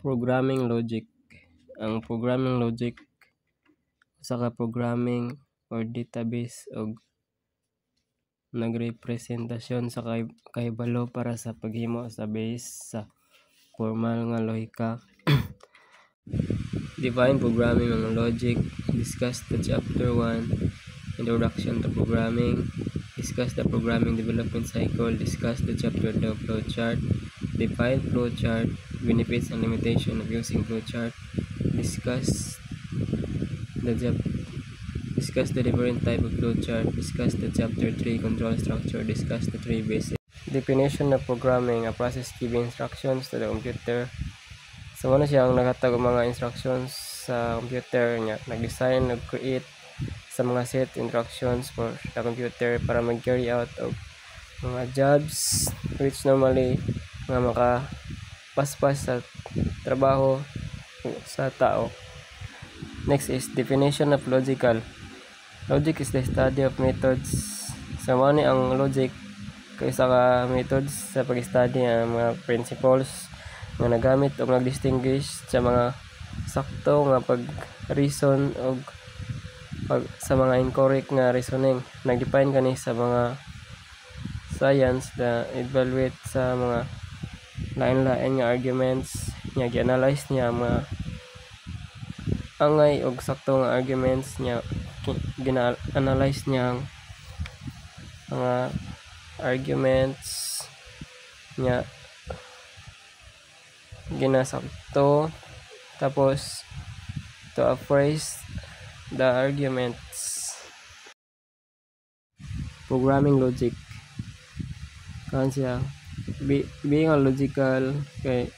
Programming logic. Ang programming logic usa ka programming or database og nagrepresentasyon sa kahibalo para sa paghimo sa base sa formal nga lohika. Define programming and logic. Discuss the chapter 1, Introduction to Programming. Discuss the programming development cycle. Discuss the chapter 2, flowchart. Define flowchart. Benefits and limitation of using flowchart. Discuss the different type of flowchart. Discuss the chapter 3, control structure. Discuss the 3 basic. Definition of programming, a process giving instructions to the computer. So ano siya ang naghatag og mga instructions sa computer niya, nag-design, nag-create sa mga set instructions for the computer para mag-carry out og mga jobs which normally nga makapaspas sa trabaho sa tao. Next is definition of logical. Logic is the study of methods. So ano ang logic? Kaysa ka methods sa pag-study ang mga principles nga nagamit o nag-distinguish sa mga sakto nga pag-reason o sa mga incorrect nga reasoning. Nag-define kani sa mga science na evaluate sa mga lain-lain nga arguments niya, gi-analyze niya mga angay og sakto nga arguments niya, gina-analyze niya ang mga arguments niya, ginasakto, tapos to appraise the arguments. Programming logic kan siya being logical kay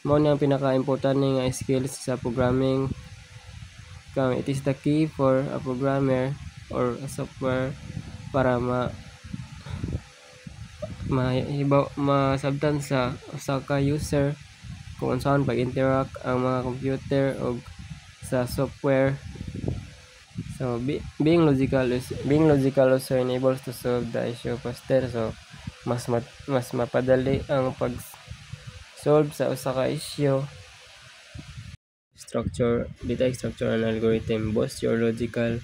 mao ni ang pinaka-important nga skills sa programming. It is the key for a programmer or a software para masabtan sa usa ka user kung unsaon pag-interact ang mga computer o sa software. So being logical also enables to solve the issue faster. So mas mapadali ang pag-solve sa usa ka issue. Data structure and algorithm boost your logical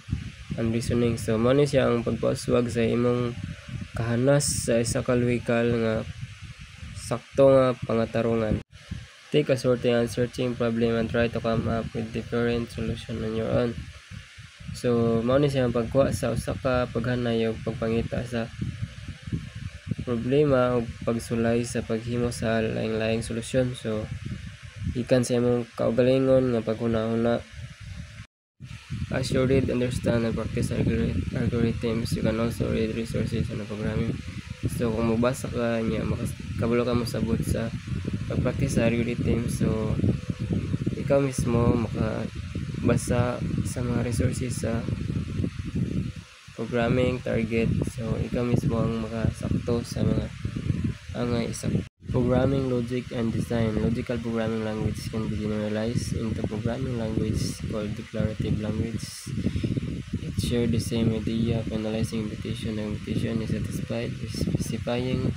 and reasoning. So mo ni siya ang pagpaswag sa imong kahanas sa isa ka lohikal nga sakto nga pangatarungan. Take a sorting and searching problem and try to come up with different solution on your own. So mao ni siya ang pagkuha sa usa ka paghanay og pagpangita sa problema o pagsulay sa paghimo sa laing-laing solusyon. So ikan sa imong kaugalingon nga paghuna-huna. As you read, understand, and practice algorithms, you can also read resources on programming. So kung mabasa ka niya, kabalo ka mo sabot sa pag-practice sa algorithm. So ikaw mismo makabasa sa mga resources sa programming target. So ikaw mismo ang makasakto sa mga angay sa programming logic and design. Logical programming language can be generalized into programming language called declarative language. It shares the same idea of analyzing invitation. The invitation is satisfied by specifying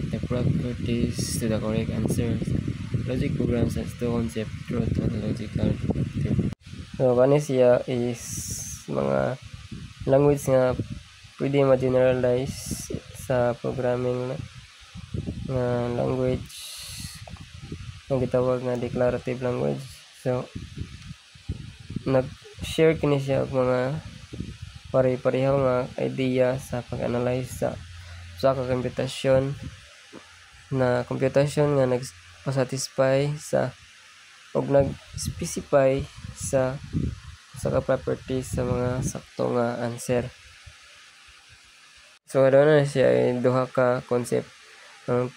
the properties to the correct answer. Logic programs has two concepts, truth and logical deductive. So kani siya is mga language nga pwede ma-generalize sa programming nga language ang gitawag nga declarative language. So nag-share kini siya og mga pare-pareho nga idea sa pag-analyze sa usa ka computation nga nagpasatisfy sa og nag-specify sa usa ka properties sa mga sakto nga answer. So ano na siya duha ka concept,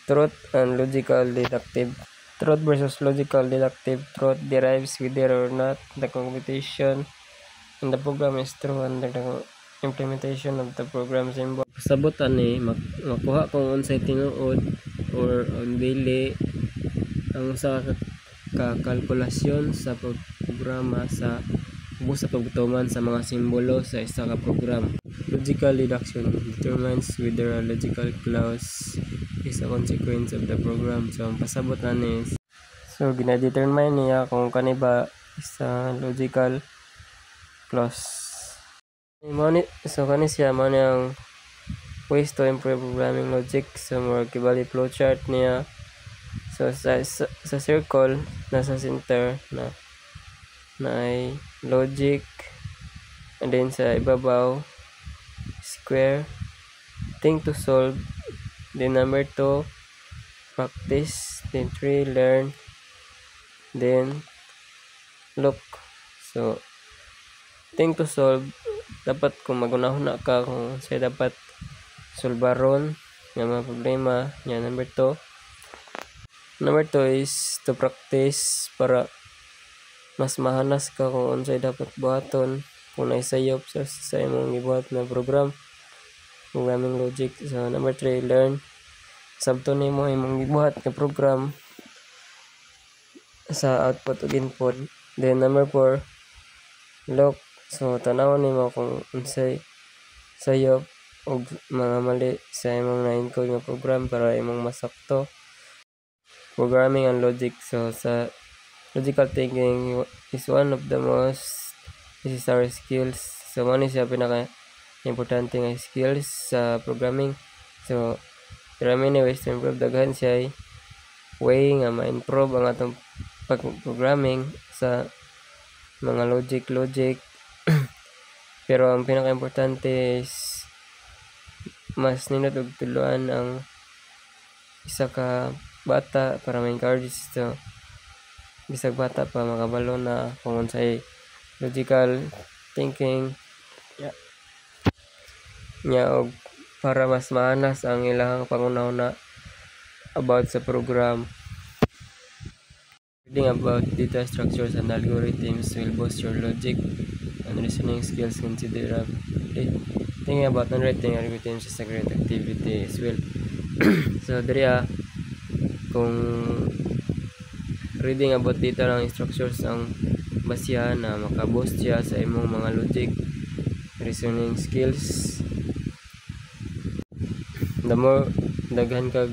truth and logical deductive. Truth versus logical deductive. Truth derives whether or not the computation in the program is true under the implementation of the program's involved. Sabot ani makuha kung unsay tinuod or dili ang usa ka kalkulasyon sa programa sa pagtuman sa mga simbolo sa isa ka program. Logical deduction determines whether a logical clause is a consequence of the program. So ang pasabot ani So gina-determine niya kung kani ba isa logical clause. So kani siya mo ang ways to improve programming logic. So more kibali flowchart niya. So sa circle nasa center na ay logic, and then sa ibabaw square, think to solve, then number 2 practice, then 3 learn, then look. So think to solve, dapat kung magunahuna ka kung say dapat solbaron nga mga problema yan. Number 2 is to practice para mas mahanas ka kung unsay dapat buhaton kung naisayop sa imong gibuhat na programming logic. So number 3 learn, sabto nimo imong gibuhat nga program sa output ug input. Then number 4 look, so tanawon nimo kung unsay sayop og mga mali sa imong na-encode nga program para imong masakto. Programming and logic. So sa logical thinking is one of the most necessary skills. So mo ni siya pinaka importante nga skills sa programming. So there are many ways to improve. Daghan siya way nga ma-improve ang atong pag-programming sa mga logic pero ang pinaka-importante is mas nindot og tuluan ang isa ka bata para ma-encourage so bisag bata pa makabalo na kung unsay logical thinking nya og para mas maanas ang ilang pangunahuna about sa program. Reading about data structures and algorithms will boost your logic and reasoning skills considerably. Thinking about non-writing algorithms is a great activity as well. So diri kung reading about data lang structures ang basihan na makaboost siya sa imong mga logic reasoning skills. The more daghan kag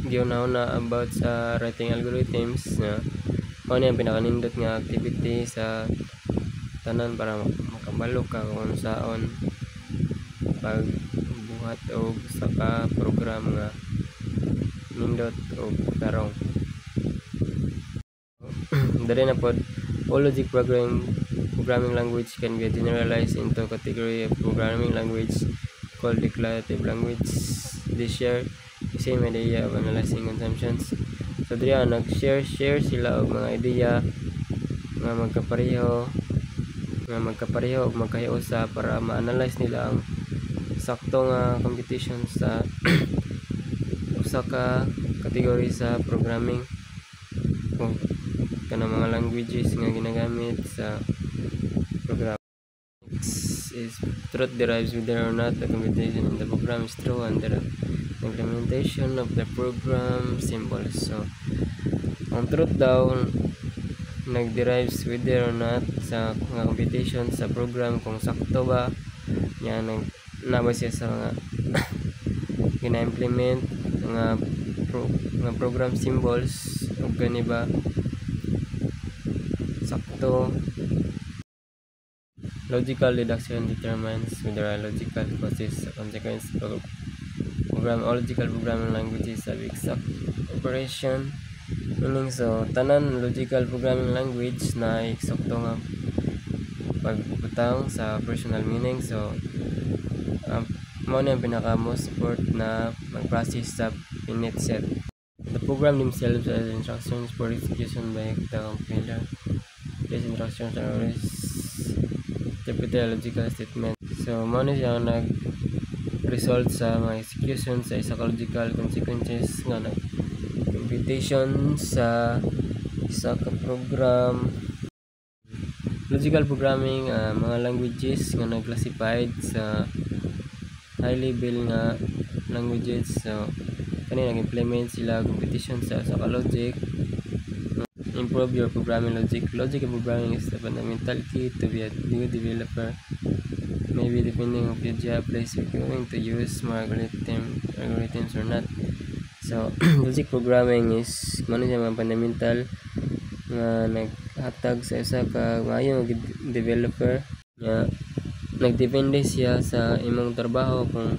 giunahuna about sa writing algorithms na ano yung pinakanindot nga activity sa tanan para makabalo ka kung saon pagbuhat o sa ka program nga nindot o tarong. Dali na pod, all logic programming language can be generalized into a category of programming language called declarative language. They share the same idea of analyzing consumptions. So diri nag-share sila og mga idea nga magkapareho og magkahiusa para ma-analyze nila ang sakto nga computation sa usa ka category sa programming kung kanang mga languages nga ginagamit sa program. Is truth derives whether or not the computation in the program is true under the implementation of the program symbols. So ang truth daw nag-derives whether or not sa nga computation sa program kung sakto ba nya naba siya sa mga gina-implement nga program symbols o gani ba sakto. Logical deduction determines whether a logical causes a consequence of program. All logical programming languages have exact operation meaning. So tanan logical programming language na eksakto nga pagbutang sa operational meaning. So mao na ang pinaka most support na mag-process sa init set. The program themselves as instructions for execution by the compiler. These instructions are always interpreted logical statement. So mao na siya nag-result sa mga execution sa isa ka logical consequences nga computation sa isa ka program. Logical programming mga languages nga nag-classified sa high level nga languages. So kani nag-implement sila computation sa isa ka logic. Improve your programming logic. Logic programming is the fundamental key to be a new developer. Maybe depending on your job place you're going to use more algorithms or not. So logic programming is mga fundamental nga naghatag sa usa ka maayo nga developer nga nagdepende siya sa imong trabaho kung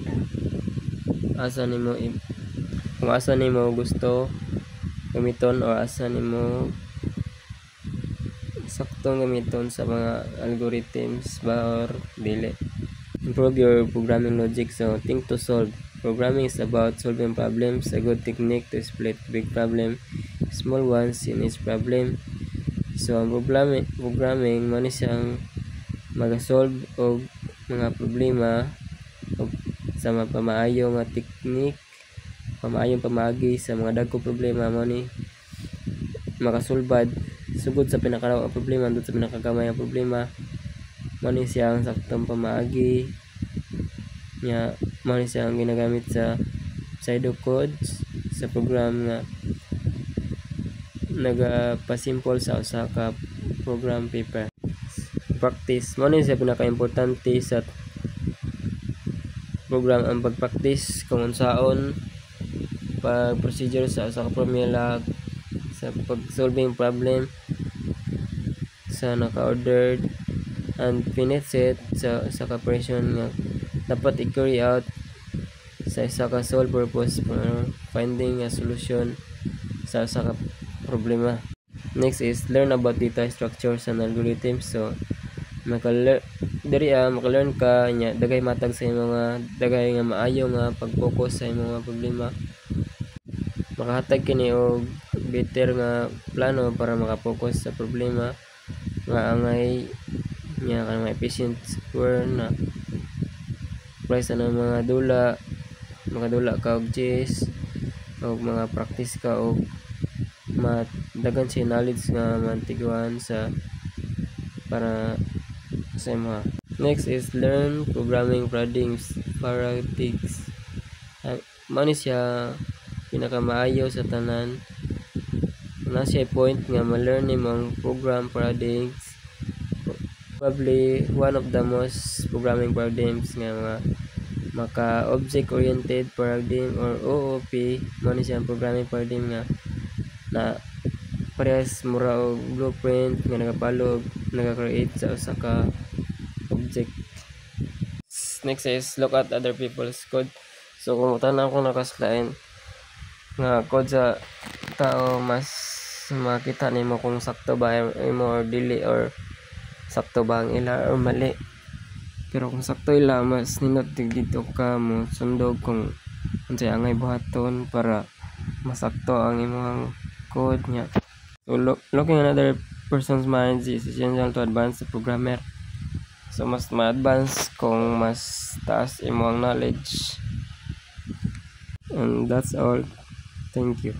asa nimo gusto gamiton o asa nimo saktong gamiton sa mga algorithms ba or dili. Improve your programming logic. So think to solve. Programming is about solving problems. A good technique to split big problem small ones in each problem. So ang programming man siyang mag-solve og mga problema og sa mapamaayo nga technique, pamaayong pamaagi sa mga dagko problema mo ni makasulbad sugod sa pinakalaw nga problema dun sa pinakagamay nga problema mo ni siyang saktong pamaagi nya mo ni siyang ginagamit sa pseudocodes sa program nga nagapasimple sa usa ka program paper. Practice mo ni siya pinaka-importante sa program ang pag-practice kung unsaon pag procedure sa usa ka formula sa pag-solving problem sa naka-ordered and finite set sa usa ka operation nga dapat i-carry out sa isa ka sole purpose for finding a solution sa usa ka problema. Next is learn about data structures and algorithms. So maka-learn ka nya dagay matag sa mga dagay nga maayo nga pag-focus sa imong mga problema. Makahatag kini og better nga plano para maka-focus sa problema nga angay nya kanang efficient software na price na mga makadula ka og chess og mga practice ka og dagan siya knowledge nga mantiguan sa para sa mga. Next is learn programming paradigms. Mao siya pinakamaayo sa tanan na siya point nga ma-learn nimong program paradigms, probably one of the most programming paradigms nga maka object oriented paradigm or OOP. Mao ni siya programming paradigm nga na parehas mura og blueprint nga nagapalog naga-create sa usa ka object. Next is look at other people's code. So kung tanaw ko nakaslain nga code sa tao, mas makita nimo kung sakto ba imo or dili or sakto ba ang ila or mali. Pero kung sakto ila, mas ninot dito ka mo sundog kung unsay angay buhaton para masakto ang imong code niya. So looking at another person's mind is essential to advance the programmer. So mas ma-advance kung mas taas imong knowledge. And that's all. Thank you.